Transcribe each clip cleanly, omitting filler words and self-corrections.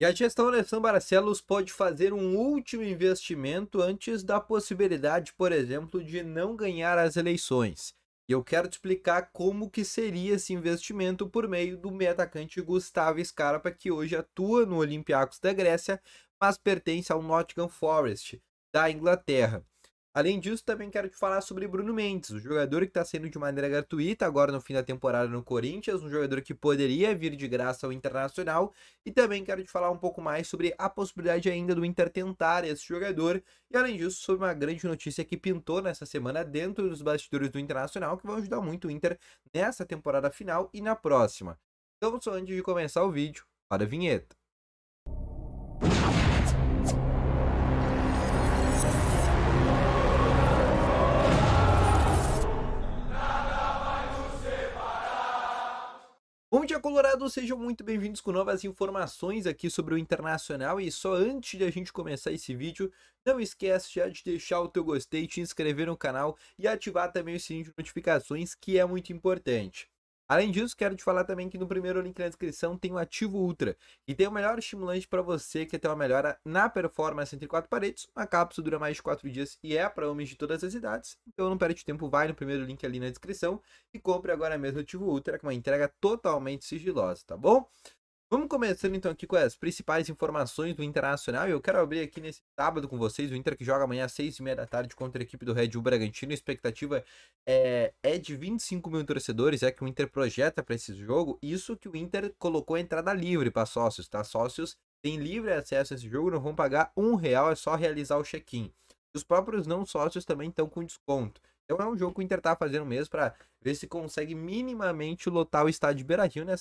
E a gestão Alessandro Barcelos pode fazer um último investimento antes da possibilidade, por exemplo, de não ganhar as eleições. E eu quero te explicar como que seria esse investimento por meio do meio atacante Gustavo Scarpa, que hoje atua no Olympiacos da Grécia, mas pertence ao Nottingham Forest da Inglaterra. Além disso, também quero te falar sobre Bruno Mendes, o jogador que está sendo de maneira gratuita agora no fim da temporada no Corinthians, um jogador que poderia vir de graça ao Internacional, e também quero te falar um pouco mais sobre a possibilidade ainda do Inter tentar esse jogador, e além disso, sobre uma grande notícia que pintou nessa semana dentro dos bastidores do Internacional, que vão ajudar muito o Inter nessa temporada final e na próxima. Então, só antes de começar o vídeo, para a vinheta. Bom dia, Colorado! Sejam muito bem-vindos com novas informações aqui sobre o Internacional. E só antes de a gente começar esse vídeo, não esquece já de deixar o teu gostei, te inscrever no canal e ativar também o sininho de notificações, que é muito importante. Além disso, quero te falar também que no primeiro link na descrição tem o Ativo Ultra, e tem o melhor estimulante para você que quer ter uma melhora na performance entre quatro paredes. A cápsula dura mais de 4 dias e é para homens de todas as idades. Então não perde tempo, vai no primeiro link ali na descrição e compre agora mesmo o Ativo Ultra, com uma entrega totalmente sigilosa, tá bom? Vamos começando então aqui com as principais informações do Internacional. E eu quero abrir aqui nesse sábado com vocês o Inter, que joga amanhã às 6h30 da tarde contra a equipe do Red Bull Bragantino. A expectativa é de 25 mil torcedores, é que o Inter projeta para esse jogo. Isso que o Inter colocou a entrada livre para sócios, tá? Sócios têm livre acesso a esse jogo, não vão pagar R$ 1, é só realizar o check-in. Os próprios não sócios também estão com desconto. Então é um jogo que o Inter tá fazendo mesmo para ver se consegue minimamente lotar o estádio de Beira-Rio, né?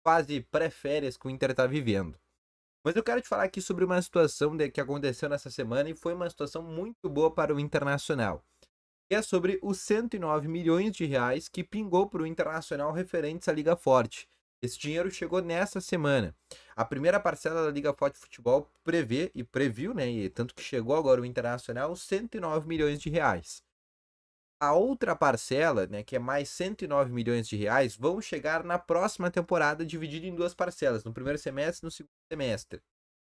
Quase pré-férias que o Inter está vivendo. Mas eu quero te falar aqui sobre uma situação que aconteceu nessa semana e foi uma situação muito boa para o Internacional. E é sobre os 109 milhões de reais que pingou para o Internacional referentes à Liga Forte. Esse dinheiro chegou nessa semana. A primeira parcela da Liga Forte Futebol prevê e previu, né, e tanto que chegou agora o Internacional, 109 milhões de reais. A outra parcela, né, que é mais 109 milhões de reais, vão chegar na próxima temporada, dividida em duas parcelas, no primeiro semestre e no segundo semestre.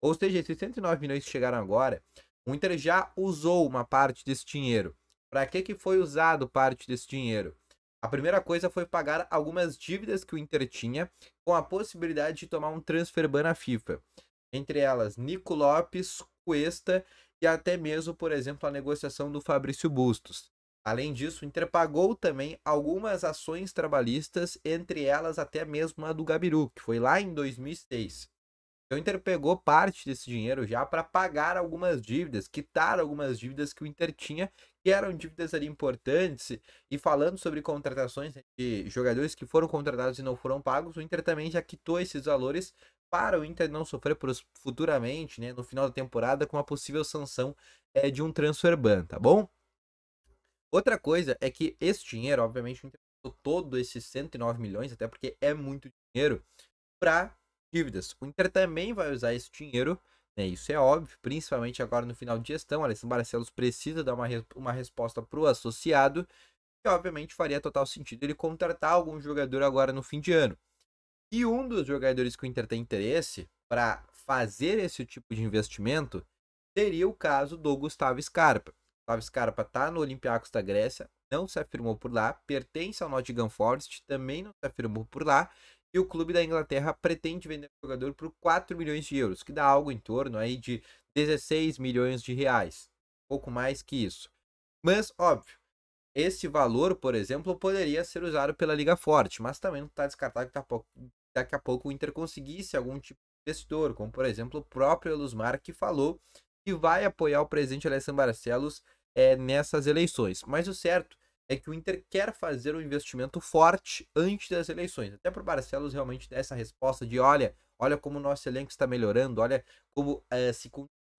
Ou seja, esses 109 milhões que chegaram agora, o Inter já usou uma parte desse dinheiro. Para que foi usado parte desse dinheiro? A primeira coisa foi pagar algumas dívidas que o Inter tinha, com a possibilidade de tomar um transfer ban na FIFA. Entre elas, Nico Lopes, Cuesta e até mesmo, por exemplo, a negociação do Fabrício Bustos. Além disso, o Inter pagou também algumas ações trabalhistas, entre elas até mesmo a do Gabiru, que foi lá em 2006. Então o Inter pegou parte desse dinheiro já para pagar algumas dívidas, quitar algumas dívidas que o Inter tinha, que eram dívidas ali importantes. E falando sobre contratações de jogadores que foram contratados e não foram pagos, o Inter também já quitou esses valores para o Inter não sofrer futuramente, né, no final da temporada, com a possível sanção de um transfer ban, tá bom? Outra coisa é que esse dinheiro, obviamente, o Inter usou todo esses 109 milhões, até porque é muito dinheiro, para dívidas. O Inter também vai usar esse dinheiro, né? Isso é óbvio, principalmente agora no final de gestão. O Alessandro Barcelos precisa dar uma resposta para o associado, que obviamente faria total sentido ele contratar algum jogador agora no fim de ano. E um dos jogadores que o Inter tem interesse para fazer esse tipo de investimento seria o caso do Gustavo Scarpa. Gustavo Scarpa está no Olympiacos da Grécia, não se afirmou por lá, pertence ao Nottingham Forest, também não se afirmou por lá, e o clube da Inglaterra pretende vender o jogador por 4 milhões de euros, que dá algo em torno aí de 16 milhões de reais, pouco mais que isso. Mas, óbvio, esse valor, por exemplo, poderia ser usado pela Liga Forte, mas também não está descartado que daqui a pouco o Inter conseguisse algum tipo de investidor, como por exemplo o próprio Elusmar, que falou que vai apoiar o presidente Alessandro Barcelos nessas eleições. Mas o certo é que o Inter quer fazer um investimento forte antes das eleições, até para o Barcelos realmente dar essa resposta de olha como o nosso elenco está melhorando, olha como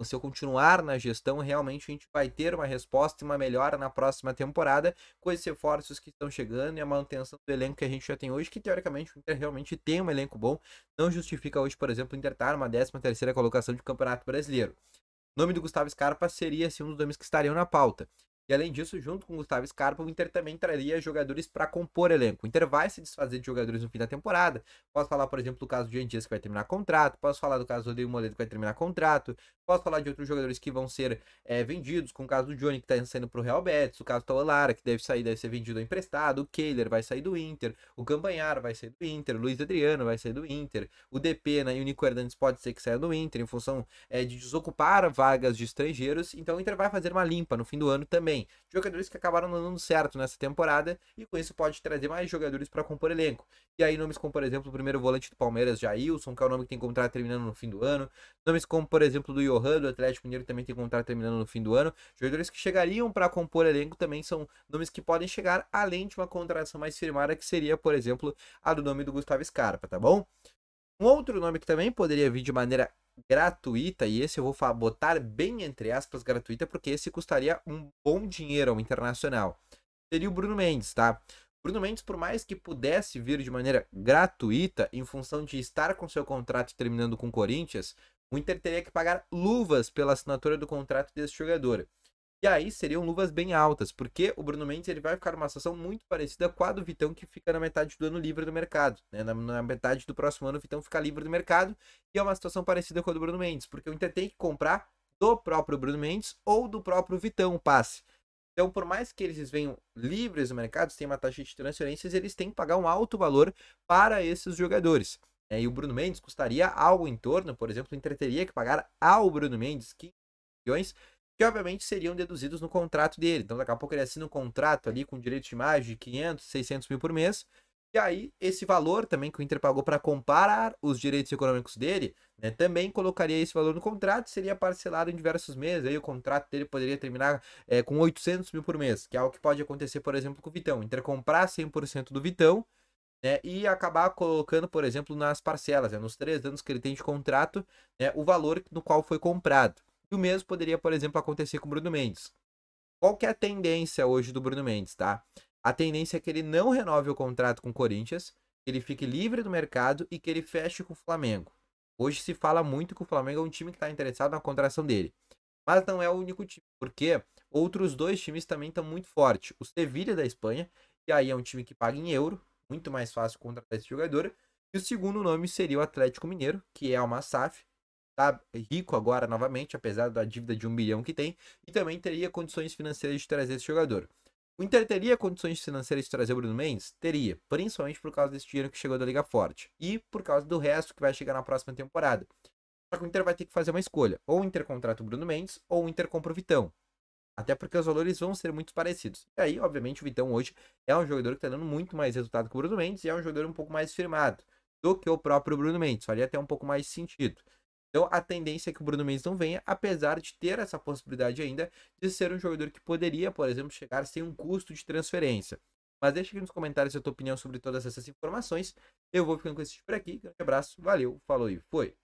se eu continuar na gestão, realmente a gente vai ter uma resposta e uma melhora na próxima temporada com esses reforços que estão chegando e a manutenção do elenco que a gente já tem hoje, que teoricamente o Inter realmente tem um elenco bom, não justifica hoje, por exemplo, o Inter estar numa 13ª colocação de Campeonato Brasileiro. O nome do Gustavo Scarpa seria assim, um dos nomes que estariam na pauta. E além disso, junto com o Gustavo Scarpa, o Inter também traria jogadores para compor elenco. O Inter vai se desfazer de jogadores no fim da temporada. Posso falar, por exemplo, do caso do Jean Dias, que vai terminar contrato. Posso falar do caso do Rodrigo Moledo, que vai terminar contrato. Posso falar de outros jogadores que vão ser vendidos, com o caso do Johnny, que está saindo para o Real Betis. O caso do Taulara, que deve ser vendido ou emprestado. O Kehler vai sair do Inter. O Campanhar vai sair do Inter. O Luiz Adriano vai sair do Inter. O DP, né, e o Nico Hernandes pode ser que saia do Inter, em função de desocupar vagas de estrangeiros. Então o Inter vai fazer uma limpa no fim do ano também. Jogadores que acabaram não dando certo nessa temporada, e com isso pode trazer mais jogadores para compor elenco. E aí nomes como, por exemplo, o primeiro volante do Palmeiras, Jailson, que é o nome que tem contrato terminando no fim do ano. Nomes como, por exemplo, do Johan, do Atlético Mineiro, que também tem contrato terminando no fim do ano. Jogadores que chegariam para compor elenco também são nomes que podem chegar, além de uma contratação mais firmada, que seria, por exemplo, a do nome do Gustavo Scarpa, tá bom? Um outro nome que também poderia vir de maneira gratuita, e esse eu vou botar bem entre aspas gratuita, porque esse custaria um bom dinheiro ao Internacional, seria o Bruno Mendes, tá? Bruno Mendes, por mais que pudesse vir de maneira gratuita, em função de estar com seu contrato terminando com o Corinthians, o Inter teria que pagar luvas pela assinatura do contrato desse jogador. E aí seriam luvas bem altas, porque o Bruno Mendes ele vai ficar numa situação muito parecida com a do Vitão, que fica na metade do ano livre do mercado. Né? Na metade do próximo ano, o Vitão fica livre do mercado, e é uma situação parecida com a do Bruno Mendes, porque o Inter tem que comprar do próprio Bruno Mendes ou do próprio Vitão o passe. Então, por mais que eles venham livres do mercado, tem uma taxa de transferências, eles têm que pagar um alto valor para esses jogadores. E o Bruno Mendes custaria algo em torno, por exemplo, o Inter teria que pagar ao Bruno Mendes 15 milhões, que obviamente seriam deduzidos no contrato dele. Então daqui a pouco ele assina um contrato ali com direitos de imagem de 500, 600 mil por mês, e aí esse valor também que o Inter pagou para comparar os direitos econômicos dele, né, também colocaria esse valor no contrato, seria parcelado em diversos meses, aí o contrato dele poderia terminar com 800 mil por mês, que é algo que pode acontecer, por exemplo, com o Vitão. O Inter comprar 100% do Vitão, né, e acabar colocando, por exemplo, nas parcelas, né, nos 3 anos que ele tem de contrato, né, o valor no qual foi comprado. E o mesmo poderia, por exemplo, acontecer com o Bruno Mendes. Qual que é a tendência hoje do Bruno Mendes, tá? A tendência é que ele não renove o contrato com o Corinthians, que ele fique livre do mercado e que ele feche com o Flamengo. Hoje se fala muito que o Flamengo é um time que está interessado na contratação dele. Mas não é o único time, porque outros 2 times também estão muito fortes. O Sevilla da Espanha, e aí é um time que paga em euro, muito mais fácil contratar esse jogador. E o segundo nome seria o Atlético Mineiro, que é uma SAF, tá rico agora novamente, apesar da dívida de 1 bilhão que tem, e também teria condições financeiras de trazer esse jogador. O Inter teria condições financeiras de trazer o Bruno Mendes? Teria, principalmente por causa desse dinheiro que chegou da Liga Forte e por causa do resto que vai chegar na próxima temporada. Só que o Inter vai ter que fazer uma escolha, ou o Inter contrata o Bruno Mendes, ou o Inter compra o Vitão. Até porque os valores vão ser muito parecidos. E aí, obviamente, o Vitão hoje é um jogador que está dando muito mais resultado que o Bruno Mendes e é um jogador um pouco mais firmado do que o próprio Bruno Mendes. Faria até um pouco mais sentido. Então a tendência é que o Bruno Mendes não venha, apesar de ter essa possibilidade ainda de ser um jogador que poderia, por exemplo, chegar sem um custo de transferência. Mas deixa aqui nos comentários a tua opinião sobre todas essas informações. Eu vou ficando com esse vídeo por aqui. Grande abraço, valeu, falou e foi!